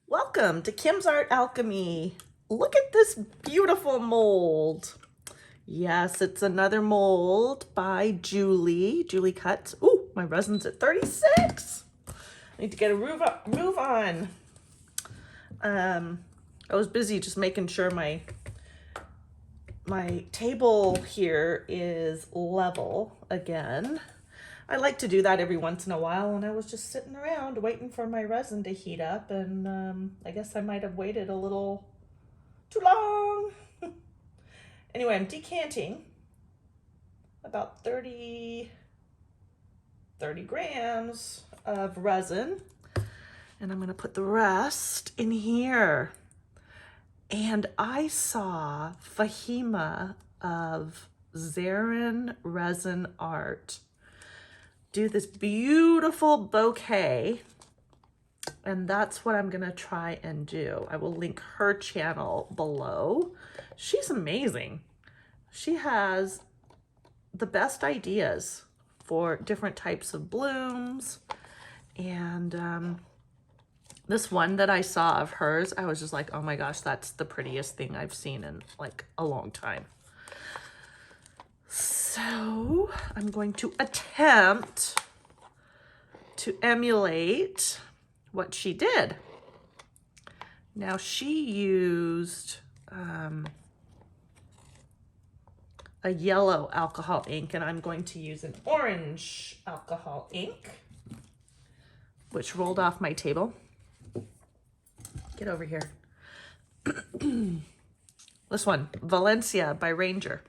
Welcome to Kim's Art Alchemy. Look at this beautiful mold. Yes, it's another mold by Julie. Julie Cuts. Ooh, my resin's at 36. I need to get a move on. I was busy just making sure my table here is level again. I like to do that every once in a while, and I was just sitting around waiting for my resin to heat up, and I guess I might have waited a little too long. Anyway, I'm decanting about 30 grams of resin, and I'm going to put the rest in here. And I saw Fahima of Zarrin Resin Art do this beautiful bouquet, and that's what I'm gonna try and do. I will link her channel below. She's amazing. She has the best ideas for different types of blooms, and this one that I saw of hers, I was just like, oh my gosh, that's the prettiest thing I've seen in like a long time. So I'm going to attempt to emulate what she did. Now she used a yellow alcohol ink, and I'm going to use an orange alcohol ink, which rolled off my table. Get over here. This one, Valencia by Ranger.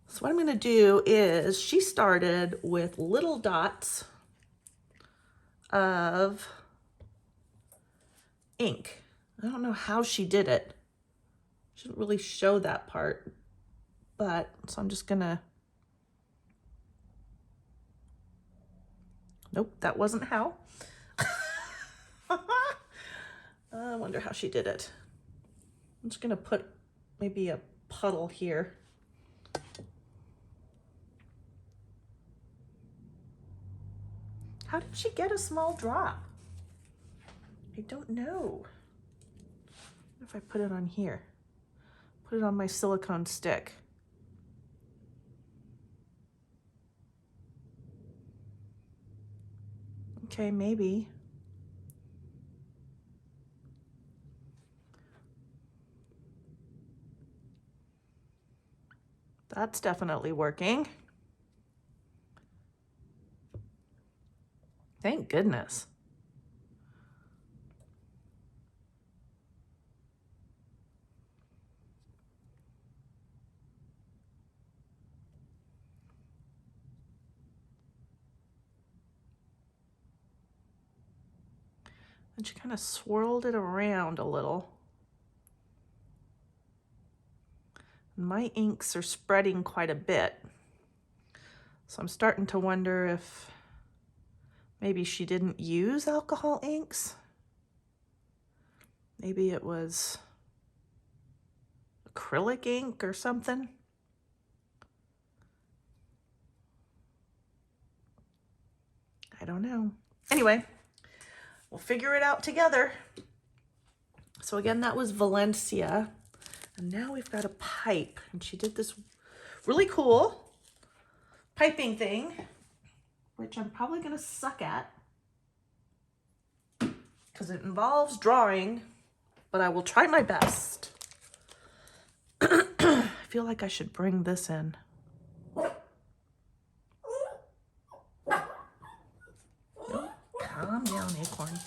So what I'm going to do is, she started with little dots of ink. I don't know how she did it. She didn't really show that part, but so I'm just gonna, nope, that wasn't how. I wonder how she did it. I'm just gonna put maybe a puddle here. How did she get a small drop? I don't know. What if I put it on here? Put it on my silicone stick. Okay, maybe. That's definitely working. Thank goodness. And she kind of swirled it around a little. My inks are spreading quite a bit. So I'm starting to wonder if maybe she didn't use alcohol inks. Maybe it was acrylic ink or something. I don't know. Anyway, we'll figure it out together. So again, that was Valencia. And now we've got a pipe. And she did this really cool piping thing, which I'm probably gonna suck at because it involves drawing, but I will try my best. I feel like I should bring this in. Calm down, Acorn.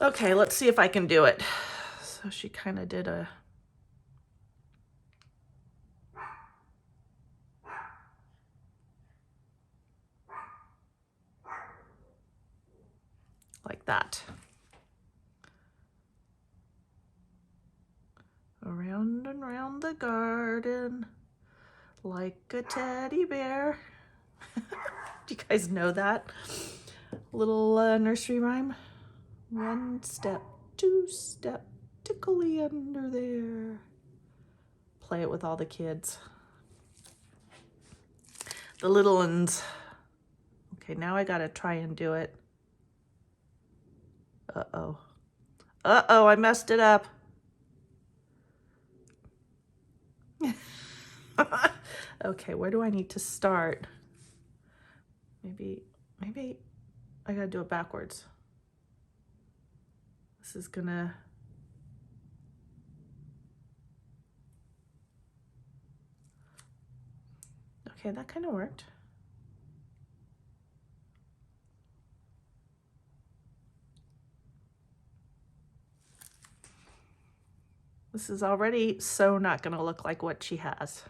Okay, let's see if I can do it. So she kind of did a... like that. Around and round the garden, like a teddy bear. Do you guys know that little nursery rhyme? One step, two step, tickly under there. Play it with all the kids. The little ones. Okay, now I gotta try and do it. Uh-oh. Uh-oh, I messed it up. Okay, where do I need to start? Maybe I gotta do it backwards. This is gonna... Okay, that kind of worked. This is already so not gonna look like what she has.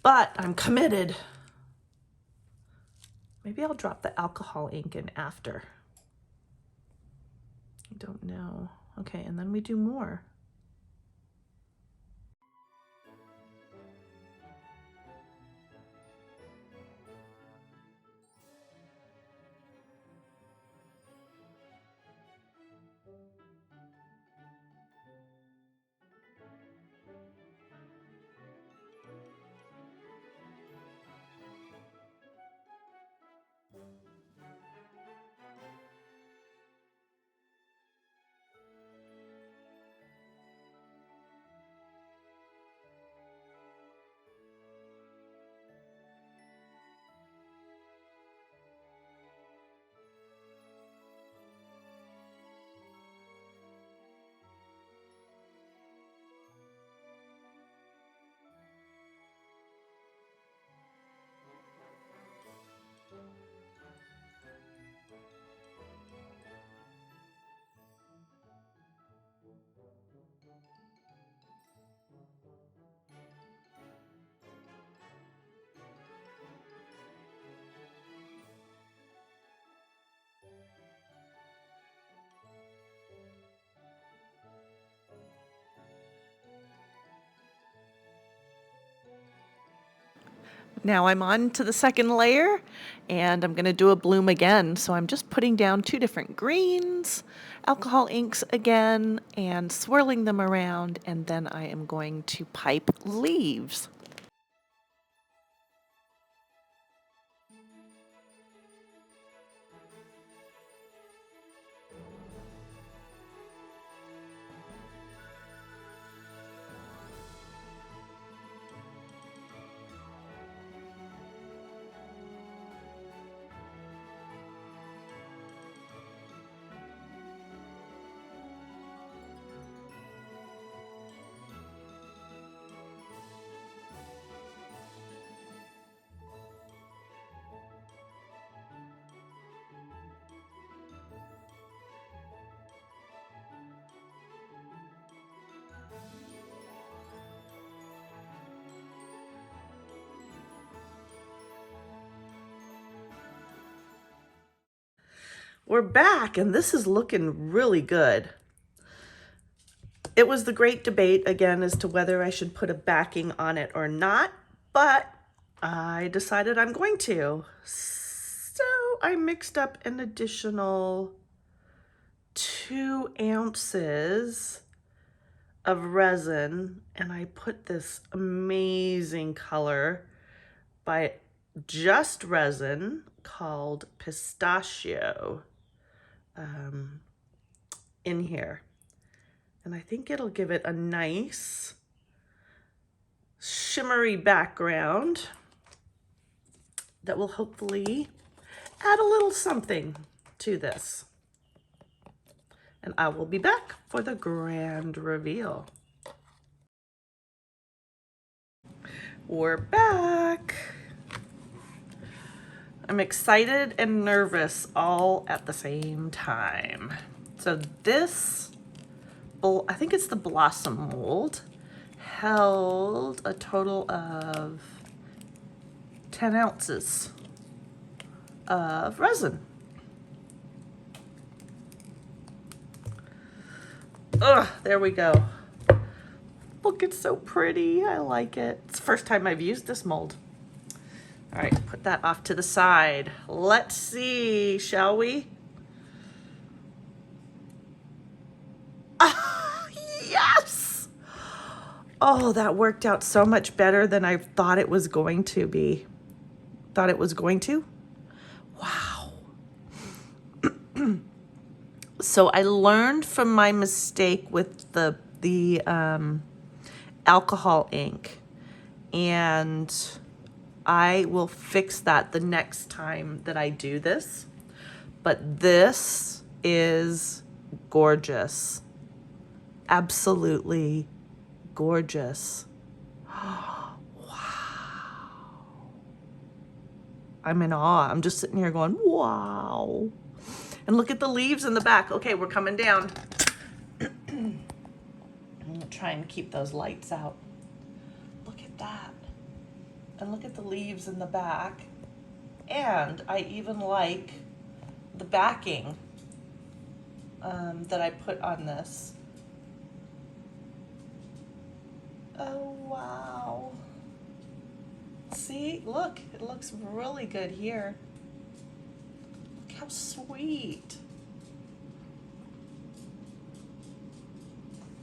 But I'm committed. Maybe I'll drop the alcohol ink in after. I don't know. Okay, and then we do more. Now I'm on to the second layer and I'm gonna do a bloom again. So I'm just putting down 2 different greens, alcohol inks again, and swirling them around, and then I am going to pipe leaves. We're back and this is looking really good. It was the great debate again as to whether I should put a backing on it or not, but I decided I'm going to. So I mixed up an additional 2 ounces of resin and I put this amazing color by Just Resin called Pistachio in here. And I think it'll give it a nice shimmery background that will hopefully add a little something to this. And I will be back for the grand reveal. We're back. I'm excited and nervous all at the same time. So this, I think it's the Blossom mold, held a total of 10 ounces of resin. Ugh, there we go. Look, it's so pretty. I like it. It's the first time I've used this mold. All right, put that off to the side. Let's see, shall we? Yes! Oh, that worked out so much better than I thought it was going to be. Thought it was going to? Wow. So I learned from my mistake with the alcohol ink, and I will fix that the next time that I do this. But this is gorgeous. Absolutely gorgeous. Wow. I'm in awe. I'm just sitting here going, wow. And look at the leaves in the back. Okay, we're coming down. I'm gonna try and keep those lights out. Look at that. And look at the leaves in the back. And I even like the backing that I put on this. Oh, wow. See, look, it looks really good here. Look how sweet.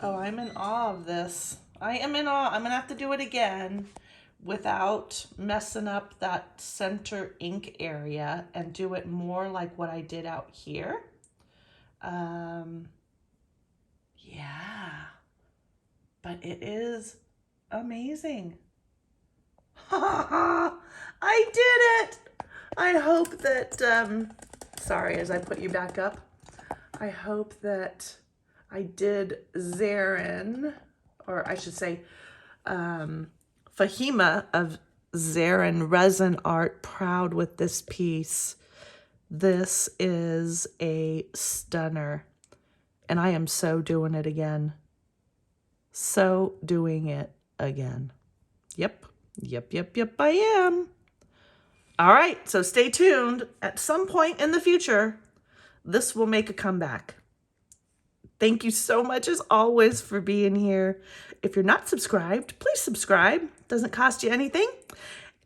Oh, I'm in awe of this. I am in awe. I'm gonna have to do it again without messing up that center ink area and do it more like what I did out here. Yeah, but it is amazing. I did it. I hope that, sorry, as I put you back up, I hope that I did Zarrin, or I should say, Fahima of Zarrin Resin Art proud with this piece. This is a stunner, and I am so doing it again. So doing it again. Yep, I am. All right, so stay tuned. At some point in the future, this will make a comeback. Thank you so much, as always, for being here. If you're not subscribed, please subscribe. It doesn't cost you anything.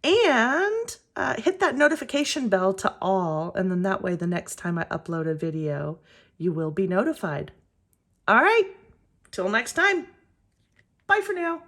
And hit that notification bell to all, and then that way the next time I upload a video, you will be notified. All right, till next time. Bye for now.